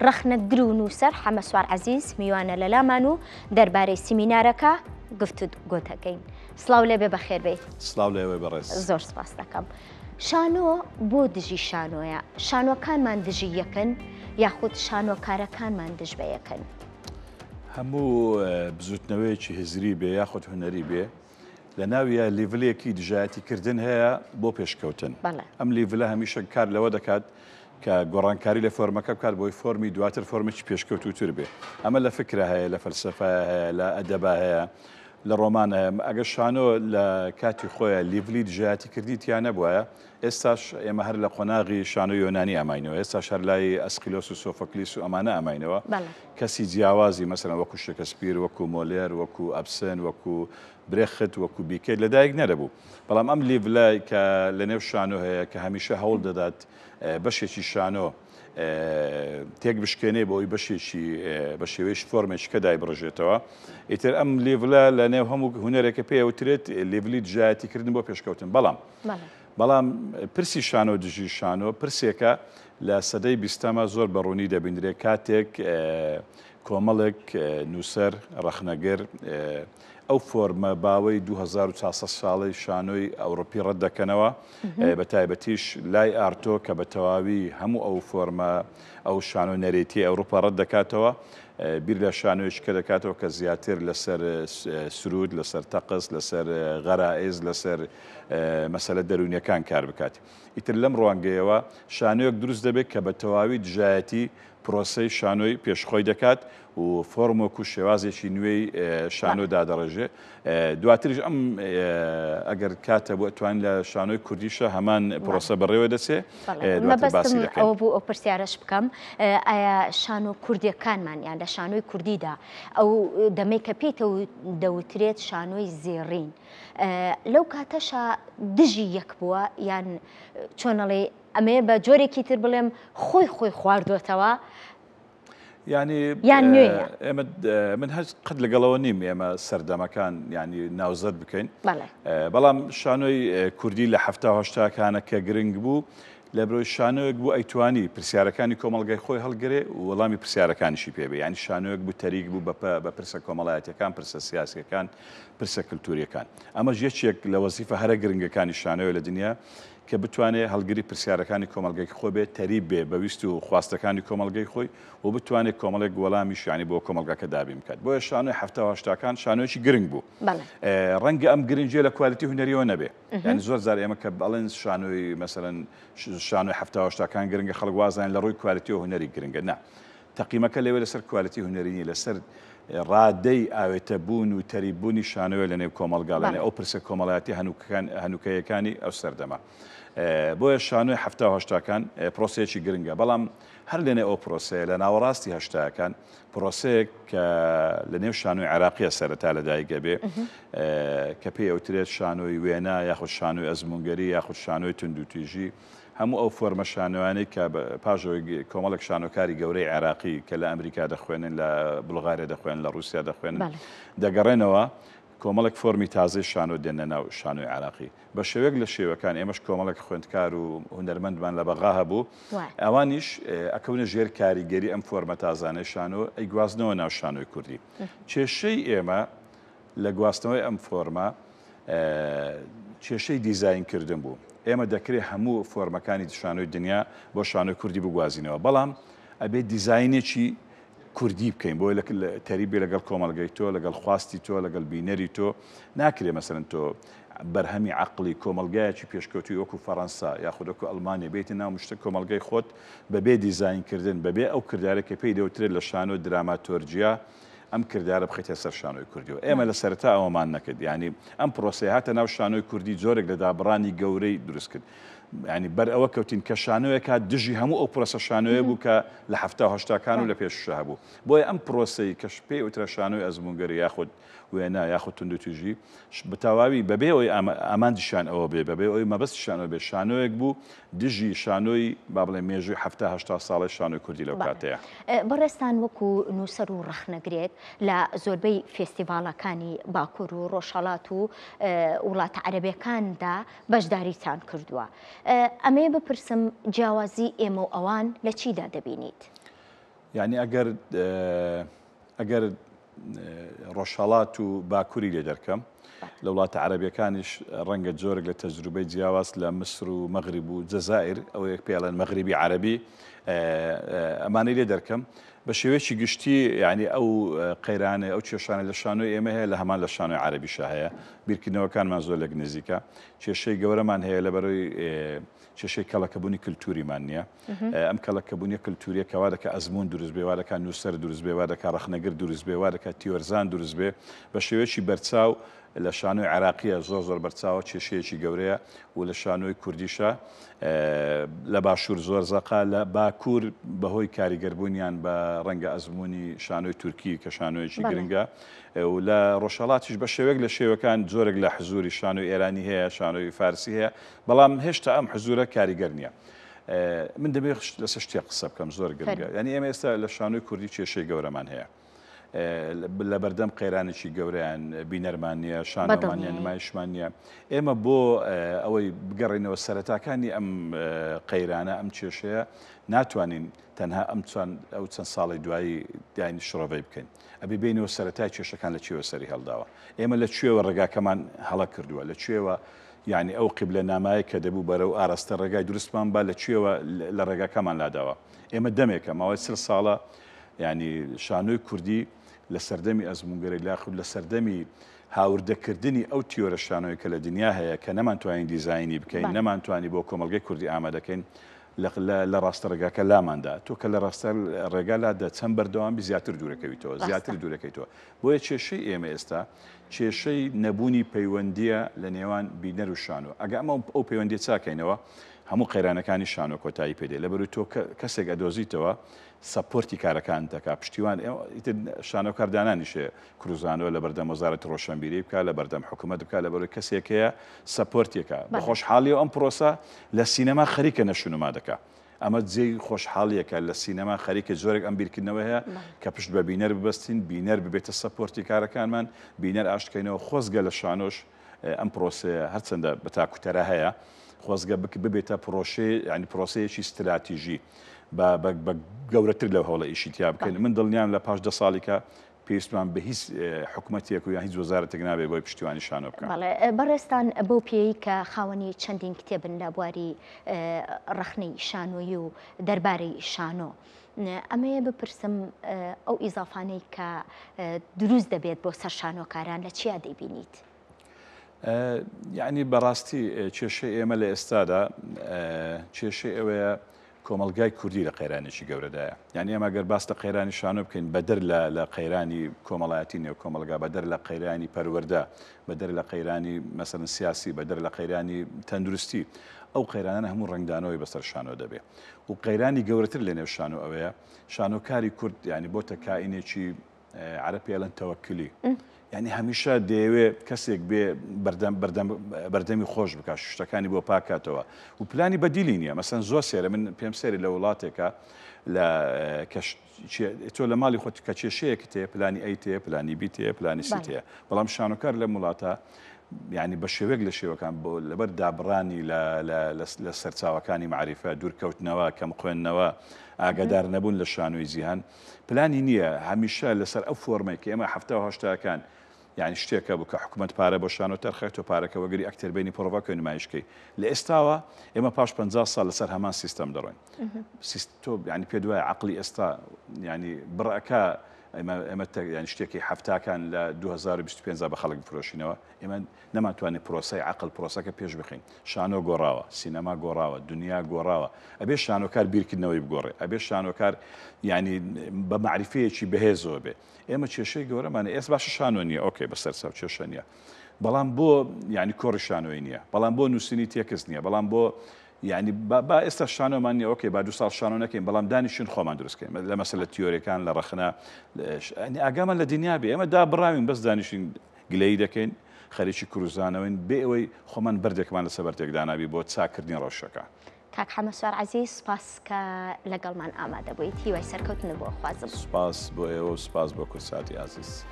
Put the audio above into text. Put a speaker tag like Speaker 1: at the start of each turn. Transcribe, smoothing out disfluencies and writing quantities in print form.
Speaker 1: ڕەخنەگر و نووسەر حەمە سوار عەزیز میوانە لەلامان و دەربارەی سیمینارەکە گفتوگۆ سلااو لێ بێ بەخێر بێت.
Speaker 2: سلااو لێوێ بەڕێز.
Speaker 1: زۆر سپاس دەکەم. شانۆ بۆ دژی شانۆیە، شانۆکانمان دژی یەکن یاخود شانۆکارەکانمان دژ بە یەکن؟
Speaker 2: هەموو بزوتنەوەیەکی هزری بێ یاخود هونەری بێ لە ناویە لیڤلەیەکی دژایەتیکردن هەیە بۆ پێشکەوتن. ئەم لیڤلە هەمیشە کار لەوە دەکات کە گۆڕانکاری لە فۆرمەکە بکات بۆی فۆرمی دواتر فۆرمێکی پێشکەوتوتر بێ. ئەمە لە فکرە هەیە، لە فەلسەفە هەیە، لە ئەدەبا هەیە، لە ڕۆمان هەیە. ئەگە شانۆ لە کاتی خۆیە لیڤلی دژایەتیکردی تیان نەبووە، ئێستاش ئێمە هەر لە قۆناغی شانۆ یۆنانی ئەماینەوە، ئێستاش هەر لای ئەسکیلۆس و سۆفۆکلیس و ئەمانە ئەماینەوە. کەسی جیاوازی مەسەڵەن وەکو شێکسپیر، وەکو مۆلێر، وەکو ئەبسن، وەکو برێخت، وەکو بیکێت لەدایک نەدەبوو. بەڵام ئەم لیڤلای کە لە نێو شانۆ هەیە کە هەمیشە هەوڵ دەدات بەشێکی شانۆ تێک بشکێنێ بۆی بەشێکی بە شێوەیەش فۆرمێککە دایبڕژێتەوە. ئیتر ئەم لیڤلە لە نێو هەموو هونەرێکە پێوترێت لیڤلی دژایەتیکردن بۆ پێشکەوتن. بەڵام پرسی شانۆ دژی شانۆ پرسێکە لە سەدەی بیستەمە زۆر بەڕوونی دەبیندرێت کاتێک کۆمەڵێک نووسەر ڕەخنەگەر ئەو فۆرمە باوەی 2400 ساڵی شانۆی ئەوڕۆپی ڕەت دەکەنەوە، بە تایبەتیش لای ئارتۆ کە بە تەواوی هەموو ئەو فۆرمە ئەو شانۆ نەرێتی ئەوروپا ڕەت دەکاتەوە، بیر لە شانۆیشکە دەکاتەوە کە زیاتر لەسەر سرود، لەسەر تەقس، لەسەر غەرائز، لەسەر مەسەلە دەرونیەکان کار بکات. ئیتر لەم ڕوانگەیەوە شانۆیەک دروست دەبێت کە بە تەواوی دژایەتی پرۆسەی شانۆی پێشخۆی دەکات و فۆرمۆک و شێوازێکی نوێی شانۆ دادەڕێژێ. دواتریش ئەم ئەگەر کاتە بۆ ئەتوان لە شانۆی کوردیشە هەمان پرۆسە بەڕێوە دەچێ.
Speaker 1: مەبەستم ئەوە بوو ئەو پرسیارەش بکەم، ئایا شانۆ کوردیەکانمان یان لە شانۆی کوردیدا ئەو دەمەی کە پێیتە دەوترێت شانۆی زێڕین لەو کاتەشە دژی یەک بووە یان چۆنەڵێ ئەمێ بە جۆرێکی تر بڵێم خۆی خواردوێتەوە؟
Speaker 2: ینی ئێمە من هەست قەت لەگەڵەوە نیم ئێمە سەردەمەکان ینی ناوزەت بکەین. بەڵام شانۆی کوردی لە هەفتاهۆشتاکانە کە گرنگ بوو لە برۆی شانۆیەک بوو ئەیتوانی پرسیارەکانی کۆمەڵگای خۆی هەڵگرێ و وەڵامی پرسیارەکانیشی پێبێ. ینی شانۆیەک بوو تەریک بوو بە پرسە کۆمەڵایەتەکان، پرسە سیاسیەکان، پرسە کللتوریەکان. ئەمە یەکێک لە وەزیفە هەرە گرنگەکانی شانۆی لە دنیا کە بتوانێت هەڵگری پرسیارەکانی کۆمەلگای خۆ بێت، تەریب بێ بەویست و خواستەکانی کۆمەلگای خۆی و بتوانێت کۆمەڵێک وەڵامیش ینی بۆ کۆمەلگاکە دابین بکات. بۆیە شانۆی هەفتاهۆشتاکان شانۆیەکی گرنگ بوو. ڕەنگە ئەم گرنگیە لە کوالیتی هونەریەوە نەبێ. ینی زۆر جار ئێمە کە بەڵێن شانۆی مەسەڵەن شانۆی هەفتاهۆشتاکان گرنگە خەڵک وازان لە ڕووی کوالیتی و هونەری گرنگە. نا تەقیمەکە لەوێ لەسەر کوالیتی هونەرینی لەسەر ڕادەی ئاوێتە بوون و تەریبوونی شانۆی لە نێو کۆمەلگا لە نێو ئەو پرسە کۆمەڵایەتی هەنووکەیەکانی ئەو سەردەما. بۆیە شانۆی هەفتاهۆشتاکان پرۆسەیەکی گرنگە. بەڵام هەر لێنێ ئەو پرۆسەیە لە ناوەڕاستی هەشتاکان پرۆسەیەک کە لە نێو شانۆی عێراقیە سەرەتا لەدایکە بێ کە پێی ئەوترێت شانۆی وێنا یاخود شانۆی ئەزمونگەری یاخود شانۆی توندوتیژی، هەموو ئەو فۆرمە شانۆیانەی کە پاژەوەی کۆمەڵێک شانۆکاری گەورەی عێراقی کە لە ئەمریکا دەخوێنن، لە بڵغاریا دەخوێنن، لە رووسیا دەخوێنن، دەگەڕێنەوە کۆمەڵێک فۆرمی تازەی شانۆ دێنە ناو شانۆی عێراقی. بە شێوەیەک لە شێوەکان ئێمەش کۆمەڵێک خوێندکار و هونەرمەندمان لە بەغا هەبوو، ئەوانیش ئەکەونە ژێر کاریگەری ئەم فۆرمە تازانەی شانۆ ئەیگوازنەوە ناو شانۆی کوردی. کێشەی ئێمە لە گواستنەوەی ئەم فۆرمە کێشەی دیزاینکردن بوو. ئێمە دەکرێت هەموو فۆرمەکانی شانۆی دنیا بۆ شانۆی کوردی بگوازینەوە، بەڵام ئەبێت دیزاینێکی کوردی بکەین بۆی تەریبێ لەگەڵ کۆمەلگەی تۆ، لەگەڵ خواستی تۆ، لەگەڵ بینەری تۆ ناکرێ. مەسەرەن تۆ بەرهەمی عەقڵی کۆمەلگایەکی پێشکەوتوی وەکو فەڕەنسا یاخود وەکو ئەڵمانیا بێتی ناو مشتە کۆمەلگای خۆت بەبێ دیزاینکردن، بەبێ ئەو کردارێکە پێی دەوترێت لە شانۆ دراماتۆرجیا ئەم کردارە بخەیتە سەر شانۆی کوردیەوە. ئێمە لە سەرەتا ئەوەمان نەکرد. ینی ئەم پرۆسەیە هاتە ناو شانۆی کوردی جۆرێک لە دابڕانی گەورەی دروست کرد. ینی بەر ئەوە کەوتین کە شانۆیەکە دژی هەموو ئەو پرۆسە شانۆیە بوو کە لە هەفتاهۆشتاکان و لە پێشوشە هەبوو. بۆیە ئەم پرۆسەی کەش پێی وترە شانۆی ئەزمونگەری یاخود وێنا یاخود توندوتیژی بەتەواوی بەبێ ئەوەی ئامانجیشان ئەوە بێ، بەبێ ئەوەی مەبەستیشانەوە بێ، شانۆیەک بوو دژی شانۆی با بڵێ مێژووی هەفتاهەشتا ساڵی شانۆی کوردی لەو کاتەیە.
Speaker 1: بەڕێستان وەکو نووسەر و ڕەخنەگرێک لە زۆربەی فێستیڤالەکانی باکوور و ڕۆژهەڵات و وڵاتە عەرەبیەکاندا بەشداریتان کردووە. ئەمەیە بپرسم جیاوازی ئێمە و ئەوان لە چیدا دەبینیت؟
Speaker 2: یعنی ئەگەر ڕۆژهەڵات و باکووری لێ دەرکەم لە وڵاتە عەرەبیەکانیش ڕەنگە جۆرێک لە تەجروبەی جیاواز لە مسر و مەغریب و جەزائیر ئەو یەک پێڵەن مەغریبی عەرەبی ئەمانەی لێ دەرکەم بە شێوەیەکی گشتی یعنی ئەو قەیرانە ئەو کێشانە لە شانۆی ئێمە هەیە لە هەمان لە شانۆی عەرەبیشە هەیە بیرکردنەوەکانمان زۆر لەک نزیکە کێشەی گەورەمان هەیە لەبەرەوەی کێشەی کەڵەکەبوونی کللتوریمان نییە ئەم کەڵەکەبوونی کللتوریە کەوا دەکە ئەزمون دروست بێ وا دەکات نووسەر دروست بێ وا دەکات ڕەخنەگر دروست بێ وا دەکات تیۆرزان دروست بێ بە شێوەیەکی بەرچاو لە شانۆی عێراقیە زۆر بەرچاوە کێشەیەکی گەورەیە و لە شانۆی کوردیشە لە باشوور زۆر زەقا لە باکوور بەهۆی کاریگەربوونیان بە ڕەنگە ئەزمموی شانۆی تورکی کە شانۆیەکی گرنگە و لە ڕۆژهەڵاتیش بە شێوەیەک لە شێوەکان جۆرێک لە حزوری شانۆی ئێرانی هەیە شانۆی فارسی هەیە بەڵام هێشتا ئەم حزورە کاریگەر نییە. من دەبێت لەسەر شتێک قسە بکەم زۆر گرنگە ینی ئێمە ئێستا لە شانۆی کوردی کێشەی گەورەمان هەیە لە بەردەم قەیرانێکی گەورەیان بینەرمان نییە شانۆمانیان نمایشمان نییە ئێمە بۆ ئەوەی بگەڕێنەوە سەرەتاکانی ئەم قەیرانە ئەم کێشەیە ناتوانین تەنها ئەو چەند ساڵی دوایی داینی شڕۆڤەی بکەین ئەبێ بینەوە سەرەتای کێشەکان لە کوێوە سەری هەڵداوە ئێمە لە کوێوە ڕێگاکەمان هەڵە کردووە لە کوێوە یعنی ئەو قیبلە نامایە کە دەبوو بەرەو ئاراستە ڕێگای دروستمان با لە کوێوە لە ڕێگاکەمان لاداوە ئێمە دەمێکە ماوەی 30 ساڵە ینی شانۆی کوردی لە سەردەمی ئەزمونگەرەی لاخود لە سەردەمی هاوردەکردنی ئەو تیۆرە شانۆی کە لە دنیا هەیە کە نەمانتوانین دیزاینی بکەین نەمانتوانی بۆ کۆمەلگەی کوردی ئامادەکەین لە ڕاستە ڕێگاکە لاماندا تۆ کە لە ڕاستە ڕێگالادا چەند بەردەوامی زیاتر دوورەکەویتەوە زیاتر دوورەکەیتەوە بۆیە کێشەی ئێمە ئێستا کێشەی نەبوونی پەیوەندیە لە نێوان بینەر و شانۆ ئەگە ئەمە ئەو پەیوەندی چاکەینەوە هەموو قەیرانەکانی شانۆ کۆتایی پێدێ لەبەر تۆ کەسێک ئەدۆزیتەوە سەپۆرتی کارەکان دەکات پشتیوان شانۆکاردانانیشێ کروزانەوە لە بەردەم وەزارەتی ڕۆشنبیری بکات لە بەردەم حکوومەت بکات لەبەرەوەی کەسێکەیە سەپۆرتێکە بە خۆشحاڵیەوە ئەم پرۆسە لە سینەما خەریکە نەشونما دەکات ئەمە جێی خۆشحاڵیەکە لە سینەما خەریکە جۆرێک ئەم بیرکردنەوە هەیە کە پشت بە بینەر ببەستین بینەر ببێتە سەپۆرتی کارەکانمان بینەر ئاشتکەینەوە خۆزگە لە شانۆش ئەم پرۆسەیە هەرچەندە بە تاکوتەرە هەیە خۆزگە ببێتە پرۆژەی ینی پرۆسەیەکی استراتیژی بە گەورەتر لەو هەوڵە ئیشیتیا بکەین من دڵنیام لە پاش 10 ساڵێکە پێویستمان بە هیچ حکوومەتێک و یان هیچ وەزارەتێک نابێت بۆی پشتیوانی شانۆ بکەن.
Speaker 1: بەڕێستان بەو پێی کە خاوەنی چەندین کتێبن لە بواری ڕەخنەی شانۆیی و دەربارەی شانۆ ئەمەیە بپرسم ئەو ئیزافانەی کە دروست دەبێت بۆ سەر شانۆکاران لە چیا دەیبینیت؟
Speaker 2: یعنی بەڕاستی کێشەی ئێمە لە ئێستادا کێشەی ئەوەیە کۆمەلگای کوردی لە قەیرانێکی گەورەدایە یعنی ئەمە گەر باس لە قەیرانی شانۆ بکەین بەدەر لە قەیرانی کۆمەڵایەتی نێو کۆمەلگا بەدەر لە قەیرانی پەروەردە بەدەر لە قەیرانی مەسەرن سیاسی بەدەر لە قەیرانی تەندروستی ئەو قەیرانە هەموو ڕنگدانەوەی بەسەر شانۆ دەبێت و قەیرانی گەورەتر لە نێو شانۆ ئەوەیە شانۆکاری کورد ینی بۆتە کائینێکی عەرەب پێڵەن تەوەکلی یعنی هەمیشە دەیەوێت کەسێک بێ بەردەمی خۆش بکات شتەکانی بۆ پاکاتەوە و پلانی بەدیلی نییە مەسەن زۆر سێرە من پێم سێری لە وڵاتێکە لە تۆ لە ماڵی خۆت کە کێشەیەک تێ پلانی ئەی تێ پلانی بی تێ پلانی سی تێ بەڵام شانۆکار لە وڵاتە یعنی بە شێوەیەک لە شێوەکان بۆ لەبەر دابڕانی لە سەرچاوەکانی معریفە دوورکەوتنەوە کەم خوێندنەوە ئاگادار نەبوون لە شانۆی جیهان پلانی نییە هەمیشە لەسەر ئەو فۆرمەی کە ئێمە هەفتە و هەشتاکان یعنی شتێکە بوو کە حکوومەت پارە بۆ شانۆ تەرخێت و پارەکە وەگەری ئەکتەربینی پرۆڤاکۆی نمایشکەی لە ئێستاوە ئێمە پاش 50 ساڵ لەسەر هەمان سیستەم دەڕۆین تۆ ینی پێ دوایە عەقڵی ئێستا ینی بڕەکە ئێمە ینی شتێکی هەفتاکان لە 2025 بە خەڵک بفرۆشینەوە ئێمە نەماتوانێت پرۆسەی عەقڵ پرۆسەکە پێش بخین شانۆ گۆڕاوە سینەما گۆڕاوە دنیا گۆڕاوە ئەبێ شانۆکار بیرکردنەوەی بگۆڕێ ئەبێ شانۆکار ینی بە معریفەیەکی بەهێزەوە بێ ئێمە کێشەی گەورەمانە ئێستا باشە شانۆ نییە ئۆکەی بەسەر چاو کێشە نییە بەڵام بۆ ینی کۆڕی شانۆی نییە بەڵام بۆ نووسینی تێکس نییە بەڵام بۆ یعنی با ئێستا شانۆمان نیە ئۆکەی با 2 ساڵ شانۆ نەکەین بەڵام دانیشتن خۆمان دروستکەین لە مەسەلە تیۆریەکان لە ڕەخنە ئاگامان لە دنیا بێ ئێمە دابڕاوین بەس دانیشتین گلەی دەکەین خەریکی کروزانەوەین بێ ئەوەی خۆمان بەردێکمان لە سەبەرتێکدا نابی بۆ چاکردنی ڕەوشەکە.
Speaker 1: کاک حەمە سوار عەزیز سوپاس کە لەگەڵمان ئامادە بوویت هیوای سەرکەوتن بۆ خوازم.
Speaker 2: سوپاس بۆ ئێوە و سوپاس بۆ کورساتی عەزیز.